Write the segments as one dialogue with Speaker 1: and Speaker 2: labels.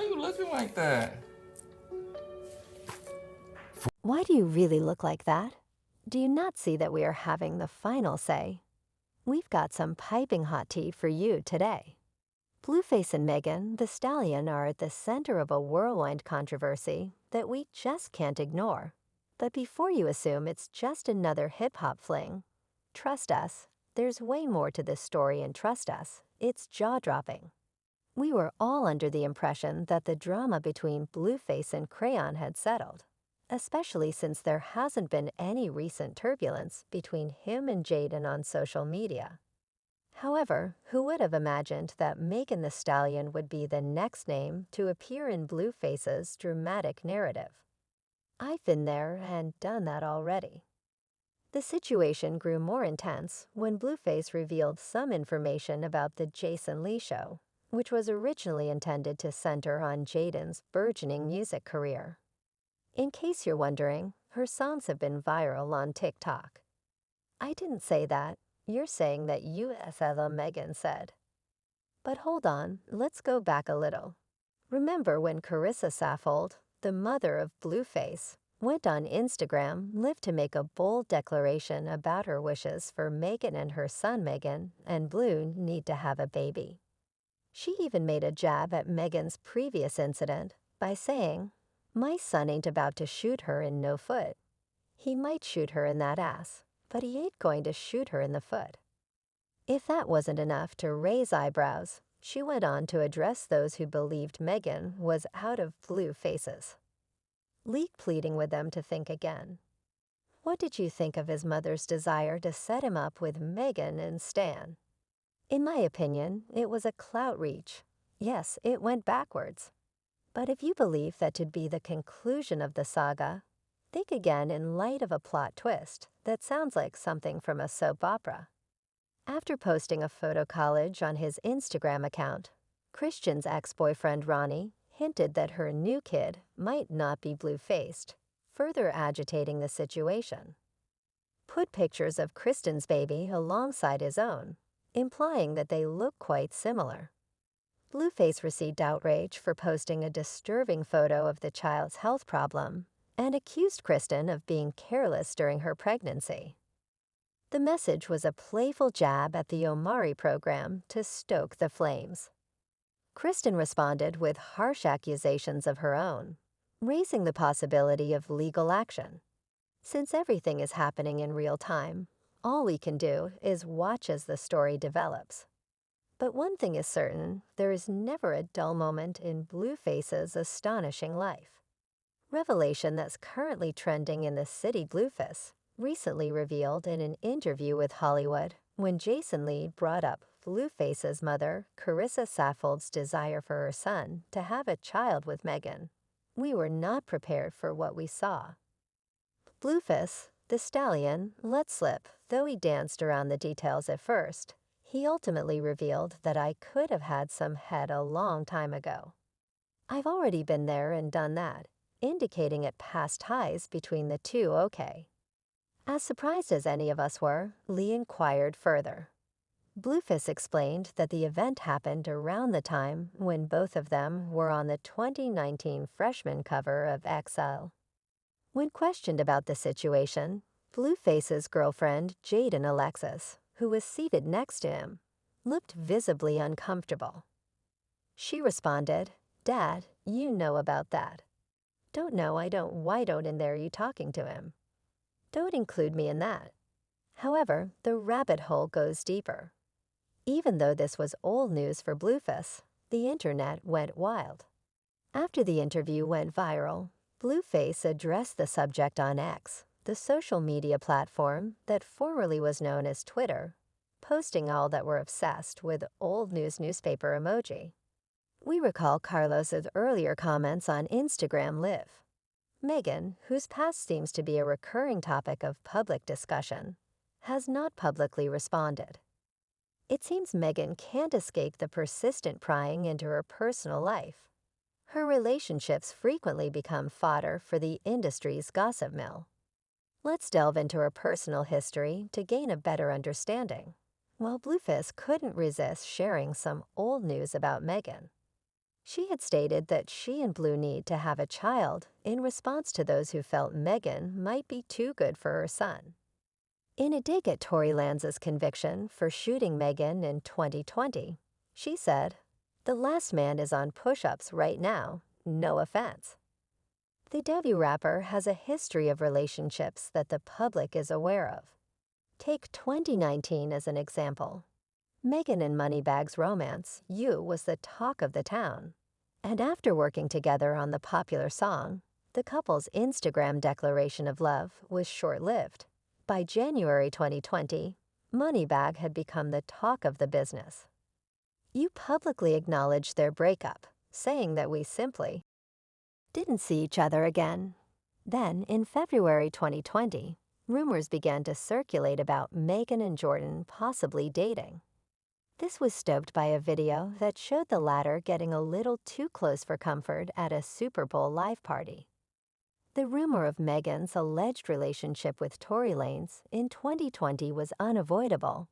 Speaker 1: you looking like that?
Speaker 2: Why do you really look like that? Do you not see that we are having the final say? We've got some piping hot tea for you today. Blueface and Megan, the Stallion, are at the center of a whirlwind controversy that we just can't ignore. But before you assume it's just another hip-hop fling, trust us, there's way more to this story, and trust us, it's jaw-dropping. We were all under the impression that the drama between Blueface and Crayon had settled, especially since there hasn't been any recent turbulence between him and Jaden on social media. However, who would have imagined that Megan Thee Stallion would be the next name to appear in Blueface's dramatic narrative? I've been there and done that already. The situation grew more intense when Blueface revealed some information about the Jason Lee show, which was originally intended to center on Jaden's burgeoning music career. In case you're wondering, her songs have been viral on TikTok. I didn't say that. You're saying that USL Megan said. But hold on, let's go back a little. Remember when Carissa Saffold, the mother of Blueface, went on Instagram Live to make a bold declaration about her wishes for Megan and her son Megan and Blue need to have a baby. She even made a jab at Megan's previous incident by saying, "My son ain't about to shoot her in no foot. He might shoot her in that ass, but he ain't going to shoot her in the foot." If that wasn't enough to raise eyebrows, she went on to address those who believed Megan was out of Blueface's league, pleading with them to think again. What did you think of his mother's desire to set him up with Megan and Stan? In my opinion, it was a clout reach. Yes, it went backwards. But if you believe that to be the conclusion of the saga, think again in light of a plot twist that sounds like something from a soap opera. After posting a photo collage on his Instagram account, Christian's ex-boyfriend Ronnie hinted that her new kid might not be blue-faced, further agitating the situation. Put pictures of Kristen's baby alongside his own, implying that they look quite similar. Blueface received outrage for posting a disturbing photo of the child's health problem and accused Kristen of being careless during her pregnancy. The message was a playful jab at the Omari program to stoke the flames. Kristen responded with harsh accusations of her own, raising the possibility of legal action. Since everything is happening in real time, all we can do is watch as the story develops. But one thing is certain, there is never a dull moment in Blueface's astonishing life. Revelation that's currently trending in the city. Blueface recently revealed in an interview with Hollywood when Jason Lee brought up Blueface's mother, Carissa Saffold's desire for her son to have a child with Megan. We were not prepared for what we saw. Blueface, the Stallion, let slip, though he danced around the details at first. He ultimately revealed that I could have had some head a long time ago. I've already been there and done that, indicating at past ties between the two. Okay. As surprised as any of us were, Lee inquired further. Blueface explained that the event happened around the time when both of them were on the 2019 freshman cover of XL. When questioned about the situation, Blueface's girlfriend, Jaden Alexis, who was seated next to him, looked visibly uncomfortable. She responded, "Dad, you know about that." "Don't know, I don't. Why don't in there you talking to him? Don't include me in that." However, the rabbit hole goes deeper. Even though this was old news for Blueface, the internet went wild. After the interview went viral, Blueface addressed the subject on X, the social media platform that formerly was known as Twitter, posting all that were obsessed with old news newspaper emoji. We recall Carlos's earlier comments on Instagram Live. Megan, whose past seems to be a recurring topic of public discussion, has not publicly responded. It seems Megan can't escape the persistent prying into her personal life. Her relationships frequently become fodder for the industry's gossip mill. Let's delve into her personal history to gain a better understanding. While Blueface couldn't resist sharing some old news about Megan. She had stated that she and Blue need to have a child in response to those who felt Meghan might be too good for her son. In a dig at Tory Lanez's conviction for shooting Meghan in 2020, she said, "The last man is on push-ups right now, no offense." The W rapper has a history of relationships that the public is aware of. Take 2019 as an example. Meghan and Moneybag's romance, You, was the talk of the town. And after working together on the popular song, the couple's Instagram declaration of love was short-lived. By January 2020, Moneybag had become the talk of the business. You publicly acknowledged their breakup, saying that we simply didn't see each other again. Then, in February 2020, rumors began to circulate about Meghan and Jordan possibly dating. This was stoked by a video that showed the latter getting a little too close for comfort at a Super Bowl live party. The rumor of Meghan's alleged relationship with Tory Lanez in 2020 was unavoidable.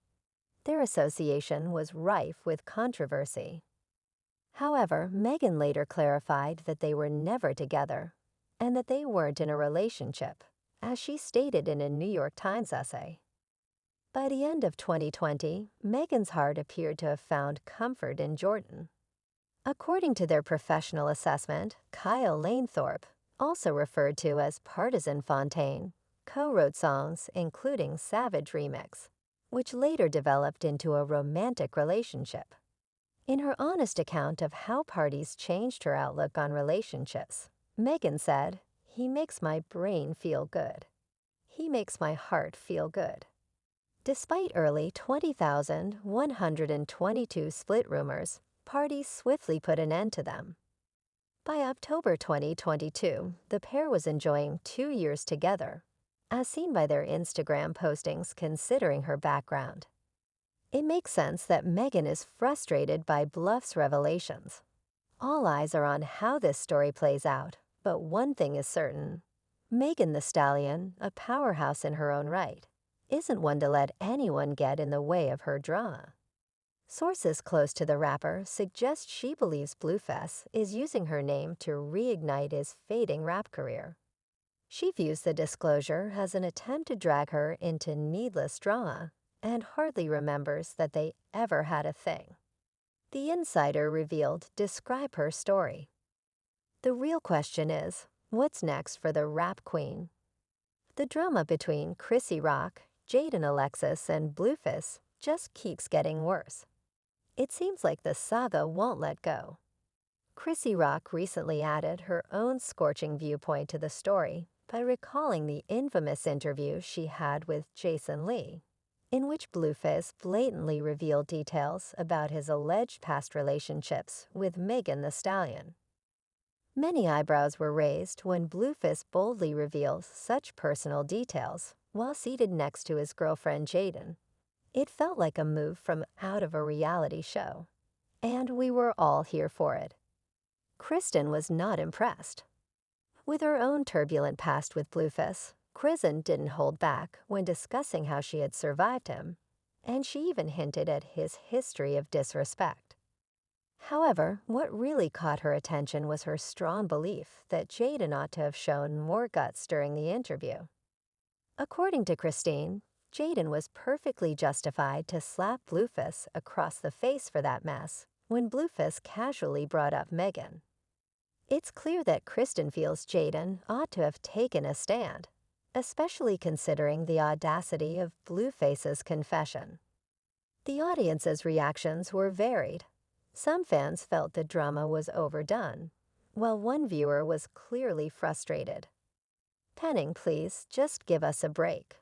Speaker 2: Their association was rife with controversy. However, Meghan later clarified that they were never together and that they weren't in a relationship, as she stated in a New York Times essay. By the end of 2020, Meghan's heart appeared to have found comfort in Jordan. According to their professional assessment, Kyle Lanethorpe, also referred to as Partisan Fontaine, co-wrote songs including Savage Remix, which later developed into a romantic relationship. In her honest account of how parties changed her outlook on relationships, Meghan said, "He makes my brain feel good. He makes my heart feel good." Despite early 20,122 split rumors, parties swiftly put an end to them. By October 2022, the pair was enjoying 2 years together, as seen by their Instagram postings considering her background. It makes sense that Meghan is frustrated by Bluff's revelations. All eyes are on how this story plays out, but one thing is certain. Meghan the Stallion, a powerhouse in her own right, isn't one to let anyone get in the way of her drama. Sources close to the rapper suggest she believes Blueface is using her name to reignite his fading rap career. She views the disclosure as an attempt to drag her into needless drama and hardly remembers that they ever had a thing. The insider revealed describe her story. The real question is, what's next for the rap queen? The drama between Chrissy Rock, Jaden Alexis, and Blueface just keeps getting worse. It seems like the saga won't let go. Chrissy Rock recently added her own scorching viewpoint to the story by recalling the infamous interview she had with Jason Lee, in which Blueface blatantly revealed details about his alleged past relationships with Megan the Stallion. Many eyebrows were raised when Blueface boldly reveals such personal details while seated next to his girlfriend Jaden. It felt like a move from out of a reality show, and we were all here for it. Kristen was not impressed. With her own turbulent past with Blueface, Kristen didn't hold back when discussing how she had survived him, and she even hinted at his history of disrespect. However, what really caught her attention was her strong belief that Jaden ought to have shown more guts during the interview. According to Christine, Jaden was perfectly justified to slap Blueface across the face for that mess when Blueface casually brought up Meghan. It's clear that Kristen feels Jaden ought to have taken a stand, especially considering the audacity of Blueface's confession. The audience's reactions were varied. Some fans felt the drama was overdone, while one viewer was clearly frustrated. "Penning, please, just give us a break."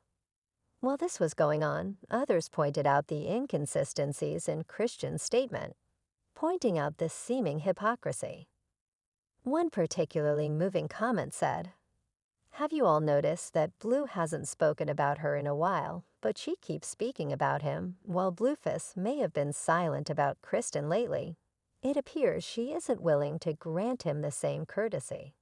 Speaker 2: While this was going on, others pointed out the inconsistencies in Christian's statement, pointing out the seeming hypocrisy. One particularly moving comment said, "Have you all noticed that Blue hasn't spoken about her in a while, but she keeps speaking about him, while Blueface may have been silent about Kristen lately? It appears she isn't willing to grant him the same courtesy."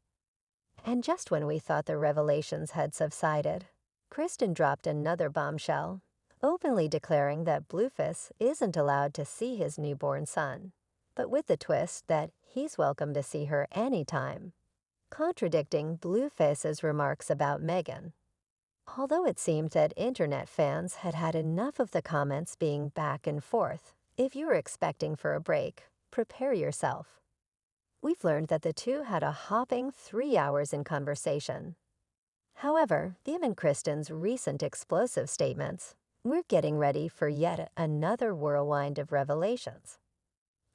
Speaker 2: And just when we thought the revelations had subsided, Kristen dropped another bombshell, openly declaring that Blueface isn't allowed to see his newborn son, but with the twist that he's welcome to see her anytime, contradicting Blueface's remarks about Meghan. Although it seemed that internet fans had had enough of the comments being back and forth, if you were expecting for a break, prepare yourself. We've learned that the two had a hopping 3 hours in conversation. However, given Kristen's recent explosive statements, we're getting ready for yet another whirlwind of revelations.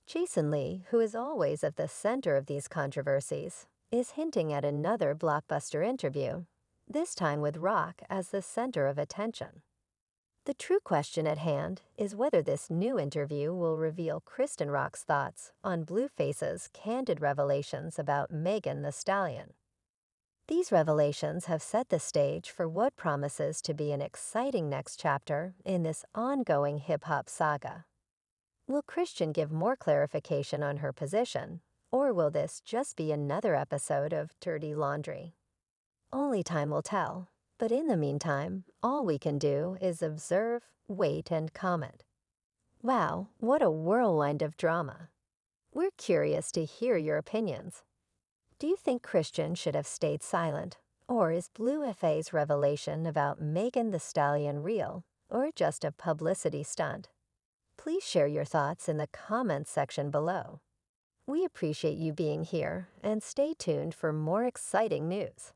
Speaker 2: Jason Lee, who is always at the center of these controversies, is hinting at another blockbuster interview, this time with Rock as the center of attention. The true question at hand is whether this new interview will reveal Kristen Rock's thoughts on Blueface's candid revelations about Megan Thee Stallion. These revelations have set the stage for what promises to be an exciting next chapter in this ongoing hip-hop saga. Will Christian give more clarification on her position, or will this just be another episode of Dirty Laundry? Only time will tell, but in the meantime, all we can do is observe, wait, and comment. Wow, what a whirlwind of drama. We're curious to hear your opinions. Do you think Christian should have stayed silent, or is Bluefac's revelation about Megan Thee Stallion real, or just a publicity stunt? Please share your thoughts in the comments section below. We appreciate you being here, and stay tuned for more exciting news.